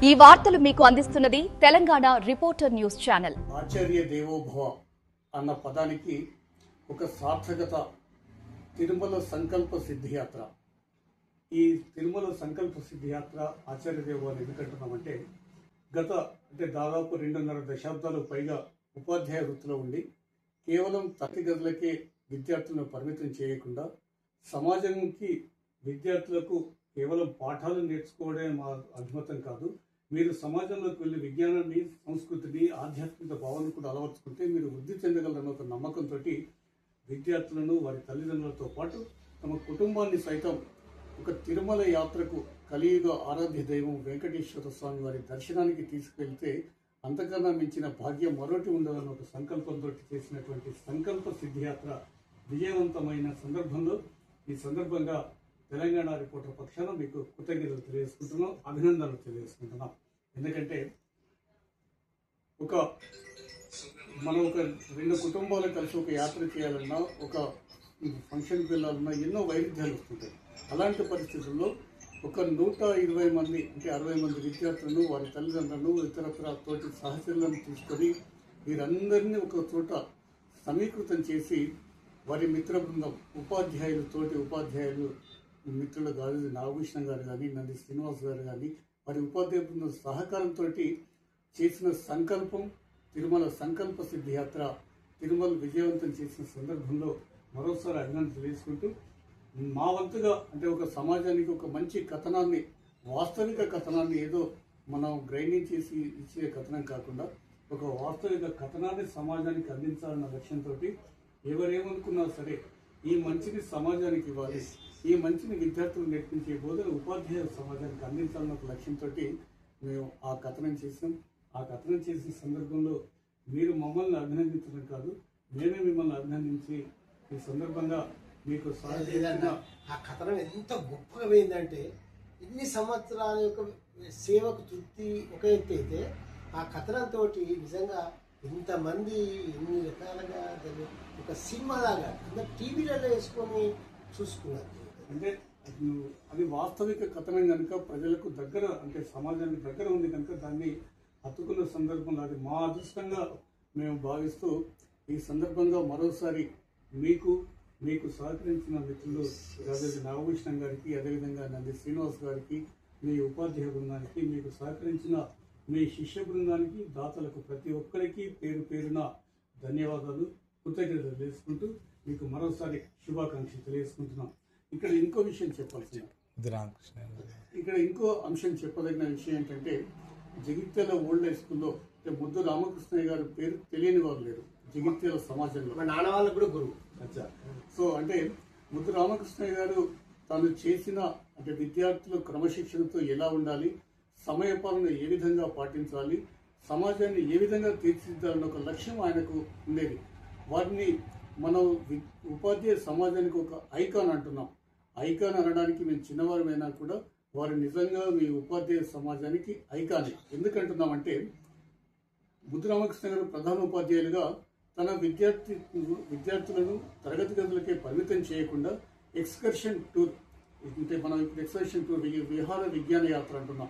ఈ వార్తలు మీకు అందిస్తున్నది తెలంగాణ రిపోర్టర్ న్యూస్ ఛానల్. ఆచార్య దేవోభవ అన్న పదానికి ఒక సార్థకత తిరుమల సంకల్ప సిద్ధియాత్ర. ఈ తిరుమల సంకల్ప సిద్ధియాత్ర ఆచార్య దేవో అని ఎందుకంటున్నామంటే దాదాపు 2.5 దశాబ్దాలకు పైగా ఉపాధ్యాయ వృత్తిలో ఉండి కేవలం తరగతి గదులకే విద్యార్థులను పరిమితం చేయకుండా సమాజంకి విద్యార్థులకు కేవలం పాఠాలు నేర్చుకోవడమే మా అభిమతం కాదు, మీరు సమాజంలోకి వెళ్ళి విజ్ఞానాన్ని, సంస్కృతిని, ఆధ్యాత్మిక భావాలను కూడా అలవర్చుకుంటే మీరు వృద్ధి చెందగలరన్న ఒక నమ్మకంతో విద్యార్థులను, వారి తల్లిదండ్రులతో పాటు తమ కుటుంబాన్ని సైతం ఒక తిరుమల యాత్రకు, కలియుగ ఆరాధ్య దైవం వెంకటేశ్వర స్వామి వారి దర్శనానికి తీసుకెళ్తే అంతకన్నా మించిన భాగ్యం మరొకటి ఉండదన్న ఒక సంకల్పంతో చేసినటువంటి సంకల్ప సిద్ధియాత్ర విజయవంతమైన సందర్భంలో ఈ సందర్భంగా తెలంగాణ రిపోర్టర్ పక్షాన మీకు కృతజ్ఞతలు తెలియజేసుకుంటున్నాం, అభినందనలు తెలియజేసుకుంటున్నాం. ఎందుకంటే మనం ఒక 2 కుటుంబాలు కలిసి ఒక యాత్ర చేయాలన్నా, ఒక ఫంక్షన్కి వెళ్ళాలన్నా ఎన్నో వైరుధ్యాలు వస్తుంటాయి. అలాంటి పరిస్థితుల్లో ఒక 120 మంది అంటే 60 మంది విద్యార్థులను, వారి తల్లిదండ్రులను, ఇతరత్ర తోటి సహచరులను తీసుకొని వీరందరినీ ఒక చోట సమీకృతం చేసి వారి మిత్ర బృందం, ఉపాధ్యాయులు మిత్రులు గాలి నాగభూషణం గారు కానీ, నంది శ్రీనివాస్ గారు కానీ, వారి ఉపాధ్యాయ బృందం సహకారంతో చేసిన సంకల్పం తిరుమల సంకల్ప సిద్ధియాత్ర తిరుమల విజయవంతం చేసిన సందర్భంలో మరోసారి అభినందన తెలియజేసుకుంటూ, మా వంతుగా అంటే ఒక సమాజానికి ఒక మంచి కథనాన్ని, వాస్తవిక కథనాన్ని ఏదో మనం గ్రైండింగ్ చేసి ఇచ్చే కథనం కాకుండా ఒక వాస్తవిక కథనాన్ని సమాజానికి అందించాలన్న లక్ష్యంతో ఎవరేమనుకున్నా సరే ఈ మంచిని సమాజానికి ఇవ్వాలి, ఈ మంచిని విద్యార్థులు నేర్పించే బోధన ఉపాధ్యాయ సమాజానికి అందించాలన్న ఒక లక్ష్యంతో మేము ఆ కథనం చేసాం. ఆ కథనం చేసిన సందర్భంలో మీరు మమ్మల్ని అభినందించడం కాదు, మేమే మిమ్మల్ని అభినందించి ఈ సందర్భంగా మీకు ఆ కథనం ఎంత గొప్పగా పోయిందంటే, ఇన్ని సంవత్సరాల యొక్క సేవకు తృప్తి ఒక ఎత్తు అయితే, ఆ కథనంతో నిజంగా ఇంతమంది ఎన్ని రకాలుగా ఒక సినిమా లాగా అందరు టీవీలలో వేసుకొని చూసుకున్నారు. అంటే అది వాస్తవిక కథనం కనుక ప్రజలకు దగ్గర, అంటే సమాజానికి దగ్గర ఉంది కనుక దాన్ని హత్తుకున్న సందర్భంలో అది మా అదృష్టంగా మేము భావిస్తూ ఈ సందర్భంగా మరోసారి మీకు సహకరించిన మిత్రులు రాజాజీ నాగభూషణం గారికి, అదేవిధంగా నంది శ్రీనివాస్ గారికి, మీ ఉపాధ్యాయ బృందానికి, మీకు సహకరించిన మీ శిష్య బృందానికి, దాతలకు ప్రతి ఒక్కరికి పేరు పేరున ధన్యవాదాలు, కృతజ్ఞతలు తెలియజేసుకుంటూ మీకు మరోసారి శుభాకాంక్షలు తెలియజేసుకుంటున్నాం. ఇక్కడ ఇంకో విషయం చెప్పదగిన విషయం ఏంటంటే, జగిత్యాల ఓల్డ్ హై స్కూల్లో ముద్దు రామకృష్ణయ్య గారి పేరు తెలియని వారు లేరు జగిత్యాల సమాజంలో. మా నాన్న వాళ్ళకు కూడా గురువు. సో అంటే ముద్దు రామకృష్ణయ్య గారు తాను చేసిన అంటే విద్యార్థులు క్రమశిక్షణతో ఎలా ఉండాలి, సమయపాలన ఏ విధంగా పాటించాలి, సమాజాన్ని ఏ విధంగా తీర్చిదిద్దాలన్న ఒక లక్ష్యం ఆయనకు ఉండేది. వారిని మనం ఉపాధ్యాయ సమాజానికి ఒక ఐకాన్ అంటున్నాం. ఐకాన్ అనడానికి మేము చిన్నవారమైనా కూడా వారు నిజంగా మీ ఉపాధ్యాయ సమాజానికి ఐకానే. ఎందుకంటున్నామంటే ముద్దు రామకృష్ణ గారు ప్రధాన ఉపాధ్యాయులుగా తన విద్యార్థులను తరగతి గదులకే పరిమితం చేయకుండా ఎక్స్కర్షన్ టూర్, అంటే మనం ఇప్పుడు ఎక్స్కర్షన్ టూర్ విహార విజ్ఞాన యాత్ర అంటున్నాం.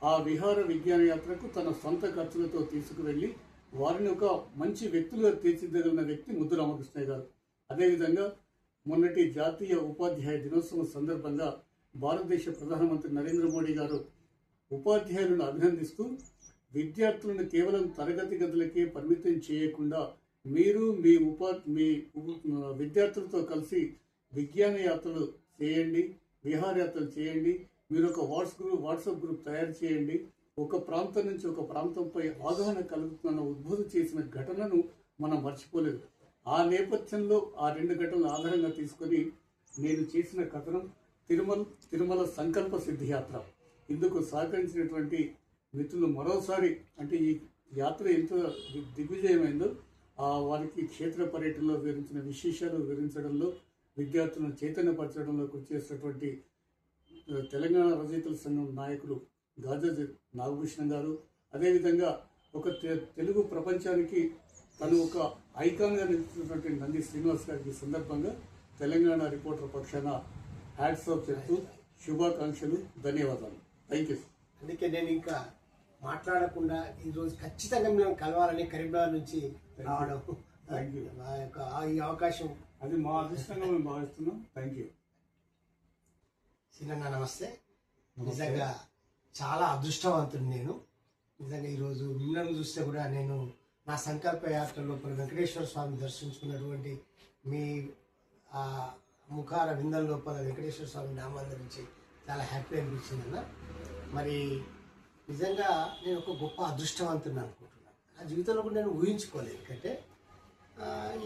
ఆ విహార విజ్ఞాన యాత్రకు తన సొంత ఖర్చులతో తీసుకువెళ్ళి వారిని ఒక మంచి వ్యక్తులుగా తీర్చిదిద్దగలిగిన వ్యక్తి ముద్దు రామకృష్ణయ్య గారు. అదేవిధంగా మొన్నటి జాతీయ ఉపాధ్యాయ దినోత్సవం సందర్భంగా భారతదేశ ప్రధానమంత్రి నరేంద్ర మోడీ గారు ఉపాధ్యాయులను అభినందిస్తూ, విద్యార్థులను కేవలం తరగతి గదులకే పరిమితం చేయకుండా మీరు మీ విద్యార్థులతో కలిసి విజ్ఞాన యాత్రలు చేయండి, విహారయాత్రలు చేయండి, మీరు ఒక వాట్సాప్ గ్రూప్ తయారు చేయండి, ఒక ప్రాంతం నుంచి ఒక ప్రాంతంపై అవగాహన కలుగుతున్న ఉద్బోధ చేసిన ఘటనను మనం మర్చిపోలేదు. ఆ నేపథ్యంలో ఆ 2 ఘటనలు ఆధారంగా తీసుకొని నేను చేసిన కథనం తిరుమల సంకల్ప సిద్ధియాత్ర. ఇందుకు సహకరించినటువంటి మిత్రులు మరోసారి, అంటే ఈ యాత్ర ఎంత దిగ్విజయమైందో వారికి క్షేత్ర పర్యటనలో వివరించిన విశేషాలు వివరించడంలో, విద్యార్థులను చైతన్యపరచడంలో కృషి చేసినటువంటి తెలంగాణ రచయితల సంఘం నాయకులు గాజాజీ నాగభూషణం గారు, అదేవిధంగా ఒక తెలుగు ప్రపంచానికి తను ఒక ఐకాన్గా నిలుస్తున్నటువంటి నంది శ్రీనివాస్ గారికి సందర్భంగా తెలంగాణ రిపోర్టర్ పక్షాన హ్యాట్స్ ఆఫ్ చెప్తూ శుభాకాంక్షలు, ధన్యవాదాలు. Thank you. అందుకే నేను ఇంకా మాట్లాడకుండా ఈరోజు ఖచ్చితంగా మేము కలవాలని కరీంనగర్ నుంచి రావడం థ్యాంక్ యూ. నా యొక్క ఈ అవకాశం. అది మా అదృష్టంగా మేము భావిస్తున్నాం. Thank you. సీనన్న నమస్తే. నిజంగా చాలా అదృష్టవంతుడు నేను. నిజంగా ఈరోజు మిమ్మల్ని చూస్తే కూడా నేను నా సంకల్ప యాత్ర లోపల వెంకటేశ్వర స్వామి దర్శించుకున్నటువంటి మీ ముఖార విందం లోపల వెంకటేశ్వర స్వామి నామాల గురించి చాలా హ్యాపీ అనిపించింది అన్న. మరి నిజంగా నేను ఒక గొప్ప అదృష్టవంతుని అనుకుంటున్నాను. ఆ జీవితంలో కూడా నేను ఊహించుకోలేదు. ఎందుకంటే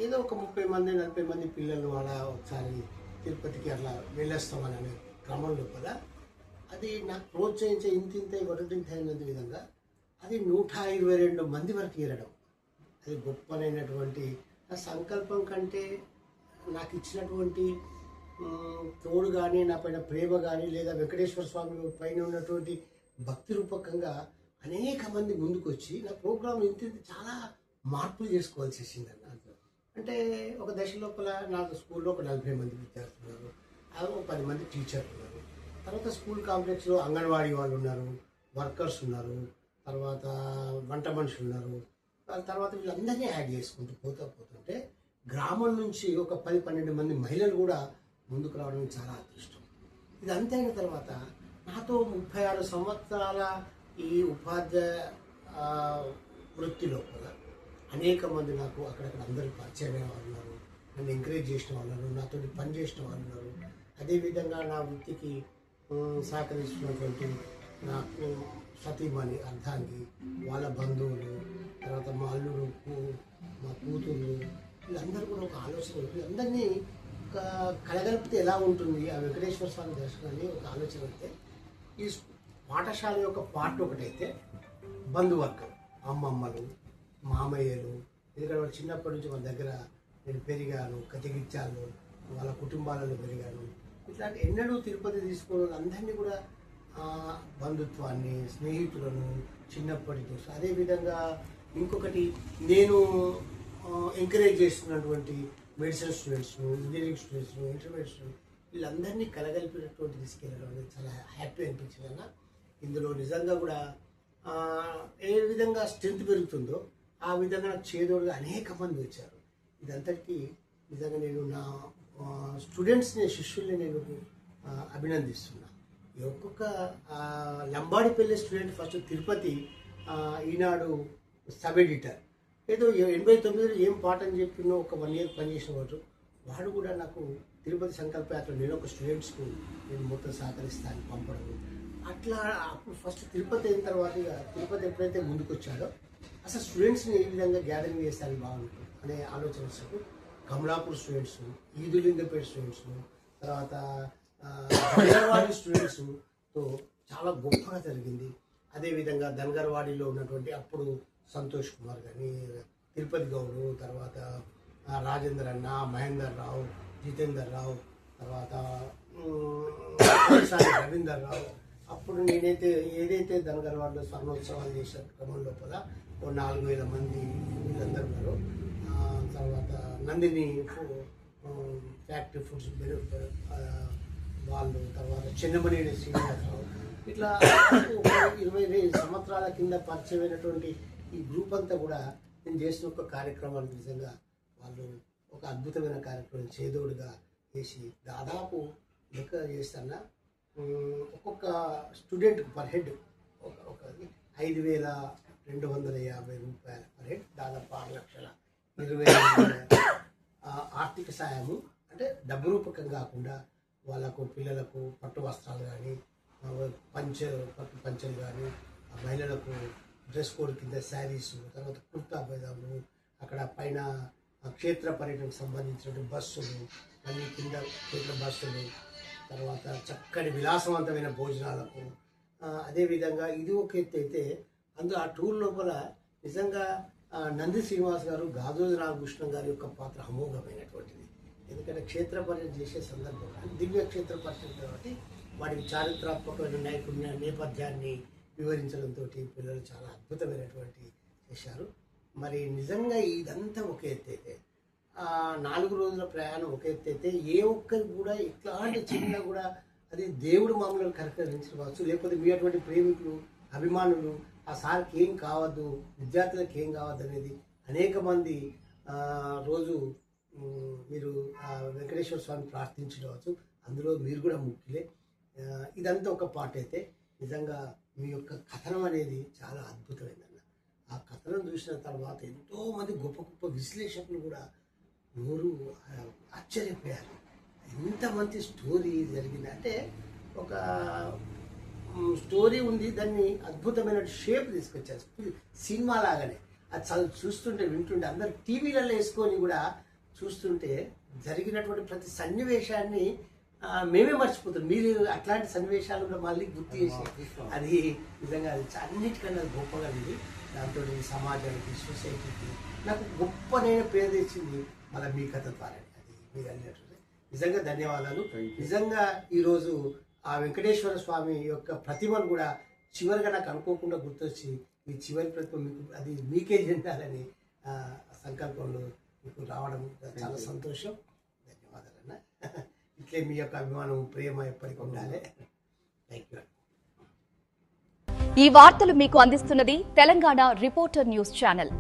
ఏదో ఒక 30-40 మంది పిల్లలు అలా ఒకసారి తిరుపతికి అట్లా వెళ్ళేస్తామని అనే క్రమం లోపల అది నాకు ప్రోత్సహించే ఇంత అయిన విధంగా అది 122 మంది వరకు ఏరడం అది గొప్పనైనటువంటి నా సంకల్పం కంటే నాకు ఇచ్చినటువంటి తోడు కానీ నా పైన ప్రేమ కానీ లేదా వెంకటేశ్వర స్వామి పైన ఉన్నటువంటి భక్తి రూపకంగా అనేక మంది ముందుకు వచ్చి నా ప్రోగ్రాం ఇంత చాలా మార్పులు చేసుకోవాల్సి వచ్చింది అన్న. అంటే ఒక దశ లోపల నాకు స్కూల్లో ఒక 40 మంది విద్యార్థులు ఉన్నారు, ఒక 10 మంది టీచర్లు ఉన్నారు. తర్వాత స్కూల్ కాంప్లెక్స్లో అంగన్వాడీ వాళ్ళు ఉన్నారు, వర్కర్స్ ఉన్నారు, తర్వాత వంట మనుషులు ఉన్నారు. తర్వాత వీళ్ళందరినీ యాడ్ చేసుకుంటూ పోతుంటే గ్రామం నుంచి ఒక 10-12 మంది మహిళలు కూడా ముందుకు రావడం చాలా అదృష్టం. ఇది అంతే అయిన తర్వాత నాతో 36 సంవత్సరాల ఈ ఉపాధ్యాయ వృత్తి లోపల అనేక మంది నాకు అక్కడక్కడ అందరూ పరిచయమైన వాళ్ళు ఉన్నారు, నన్ను ఎంకరేజ్ చేసిన వాళ్ళు ఉన్నారు, నాతో పని చేసిన వాళ్ళు ఉన్నారు. అదేవిధంగా నా వృత్తికి సహకరిస్తున్నటువంటి నాకు సతీమణి అర్ధాంగి, వాళ్ళ బంధువులు, తర్వాత మా అల్లుడు, మా కూతుర్లు, వీళ్ళందరూ కూడా ఒక ఆలోచన, వీళ్ళందరినీ ఒక కలగలిపితే ఎలా ఉంటుంది ఆ వెంకటేశ్వర స్వామి దర్శనాన్ని ఒక ఆలోచన అయితే ఈ పాఠశాల యొక్క పార్ట్ ఒకటైతే బంధువర్గం, అమ్మమ్మలు, మామయ్యలు, ఎందుకంటే వాళ్ళు చిన్నప్పటి నుంచి మన దగ్గర నేను పెరిగాను, కతికిచ్చాను, వాళ్ళ కుటుంబాలలో పెరిగాను. ఇట్లాంటి ఎన్నడూ తిరుపతి తీసుకోవడం అందరినీ కూడా బంధుత్వాన్ని, స్నేహితులను చిన్నప్పటి నుంచి. అదేవిధంగా ఇంకొకటి నేను ఎంకరేజ్ చేస్తున్నటువంటి మెడిసిన్ స్టూడెంట్స్ను, ఇంజనీరింగ్ స్టూడెంట్స్ను, ఇంటర్మీడియట్ స్టూడెంట్స్ వీళ్ళందరినీ కలగలిపినటువంటి తీసుకెళ్ళడం అనేది చాలా హ్యాపీ అనిపించింది అన్న. ఇందులో నిజంగా కూడా ఏ విధంగా స్ట్రెంత్ పెరుగుతుందో ఆ విధంగా చేదోడుగా అనేక మంది వచ్చారు. ఇదంతటికీ నిజంగా నేను నా స్టూడెంట్స్ని, శిష్యుల్ని నేను అభినందిస్తున్నా. ఒక్కొక్క లంబాడిపల్లి స్టూడెంట్ ఫస్ట్ తిరుపతి ఈనాడు సబ్ ఎడిటర్ ఏదో 89లో ఏం పాఠం చెప్పినో ఒక 1 year పనిచేసిన వాడు కూడా నాకు తిరుపతి సంకల్ప యాత్ర నేను ఒక స్టూడెంట్స్కు నేను మొత్తం సహకరిస్తాను పంపడం. అట్లా అప్పుడు ఫస్ట్ తిరుపతి అయిన తర్వాత తిరుపతి ఎప్పుడైతే ముందుకు వచ్చాడో అసలు స్టూడెంట్స్ని ఏ విధంగా గ్యాదరింగ్ చేస్తాను బాగుంటుంది అనే ఆలోచన వచ్చినప్పుడు కమలాపూర్ స్టూడెంట్స్, ఈదులింగపేట స్టూడెంట్స్, తర్వాత ధన్గర్వాడి స్టూడెంట్స్తో చాలా గొప్పగా జరిగింది. అదేవిధంగా ధన్గర్వాడిలో ఉన్నటువంటి అప్పుడు సంతోష్ కుమార్ కానీ, తిరుపతి గౌడు, తర్వాత రాజేందర్ అన్న, మహేందర్ రావు, జితేందర్ రావు, తర్వాత రవీందర్ రావు. అప్పుడు నేనైతే ఏదైతే ధన్గర్వాడిలో స్వర్ణోత్సవాలు చేసిన క్రమం లోపల 4,000 మంది వీళ్ళందరూ ఉన్నారు. తర్వాత నందిని ఫ్యాక్టరీ ఫుడ్స్ వాళ్ళు, తర్వాత చిన్నమణి శ్రీనివాసరావు, ఇట్లా 20 సంవత్సరాల కింద పరిచయమైనటువంటి ఈ గ్రూప్ అంతా కూడా నేను చేసిన ఒక కార్యక్రమానికి నిజంగా వాళ్ళు ఒక అద్భుతమైన కార్యక్రమం చేదోడుగా చేసి దాదాపు లెక్క చేస్తాన ఒక్కొక్క స్టూడెంట్కి పర్ హెడ్ ఒక 5,250 రూపాయలు పర్ హెడ్, దాదాపు 6,20,000 ఆర్థిక సాయము. అంటే డబ్బు రూపకం కాకుండా వాళ్ళకు పిల్లలకు పట్టు వస్త్రాలు కానీ, పట్టు పంచెలు కానీ, మహిళలకు డ్రెస్ కోడ్ కింద శారీస్, తర్వాత కుర్తా పైజాములు, అక్కడ పైన క్షేత్ర పర్యటనకు సంబంధించినటువంటి బస్సులు, మళ్ళీ కింద క్షేత్ర బస్సులు, తర్వాత చక్కని విలాసవంతమైన భోజనాలకు. అదేవిధంగా ఇది ఒక ఎత్తు అయితే అందులో ఆ టూర్ లోపల నిజంగా నంది శ్రీనివాస్ గారు, గాజోజు రామకృష్ణ గారి యొక్క పాత్ర అమోఘమైనటువంటిది. ఎందుకంటే క్షేత్ర పర్యటన చేసే సందర్భంగా దివ్య క్షేత్ర పర్యటన కాబట్టి వాటికి చారిత్రాత్మకమైన నైపుణ్య నేపథ్యాన్ని వివరించడంతో పిల్లలు చాలా అద్భుతమైనటువంటి చేశారు. మరి నిజంగా ఇదంతా ఒక ఎత్తు అయితే 4 రోజుల ప్రయాణం ఒక ఎత్తు అయితే ఏ ఒక్కరికి కూడా ఇట్లాంటి చిన్న కూడా అది దేవుడు మామూలుగా కరకరించవచ్చు, లేకపోతే మీ అటువంటి ప్రేమికులు అభిమానులు ఆ సార్కి ఏం కావద్దు, విద్యార్థులకు ఏం కావద్దు అనేది అనేక మంది రోజు మీరు వెంకటేశ్వర స్వామి ప్రార్థించవచ్చు. అందులో మీరు కూడా ముఖ్యులే. ఇదంతా ఒక పాట అయితే నిజంగా మీ యొక్క కథనం అనేది చాలా అద్భుతమైందన్న. ఆ కథనం చూసిన తర్వాత ఎంతోమంది గొప్ప గొప్ప విశ్లేషకులు కూడా నోరు ఆశ్చర్యపోయారు. ఎంత మంచి స్టోరీ జరిగింది అంటే, ఒక స్టోరీ ఉంది, దాన్ని అద్భుతమైన షేప్ తీసుకొచ్చారు సినిమా లాగానే. అది చూస్తుంటే వింటుంటే అందరు టీవీలలో వేసుకొని కూడా చూస్తుంటే జరిగినటువంటి ప్రతి సన్నివేశాన్ని మేమే మర్చిపోతాం. మీరు అట్లాంటి సన్నివేశాలు కూడా మళ్ళీ గుర్తు చేసి అది నిజంగా అది అన్నిటికన్నా గొప్పగా ఉంది. దాంతో సమాజానికి, సొసైటీకి నాకు గొప్పనైన పేరు తెచ్చింది మళ్ళీ మీ కథ ద్వారా. అది మీరు అన్నట్టు నిజంగా ధన్యవాదాలు. నిజంగా ఈరోజు ఆ వెంకటేశ్వర స్వామి యొక్క ప్రతిమను కూడా చివరిగా నాకు అనుకోకుండా గుర్తొచ్చి ఈ చివరి ప్రతిమ మీకు అది మీకే చెందాలని సంకల్పంలో మీకు రావడం చాలా సంతోషం. ధన్యవాదాలన్న. ఇట్లే మీ యొక్క అభిమానం, ప్రేమ ఎప్పటికీ ఉండాలి. Thank you. ఈ వార్తలు మీకు అందిస్తున్నది తెలంగాణ రిపోర్టర్ న్యూస్ ఛానల్.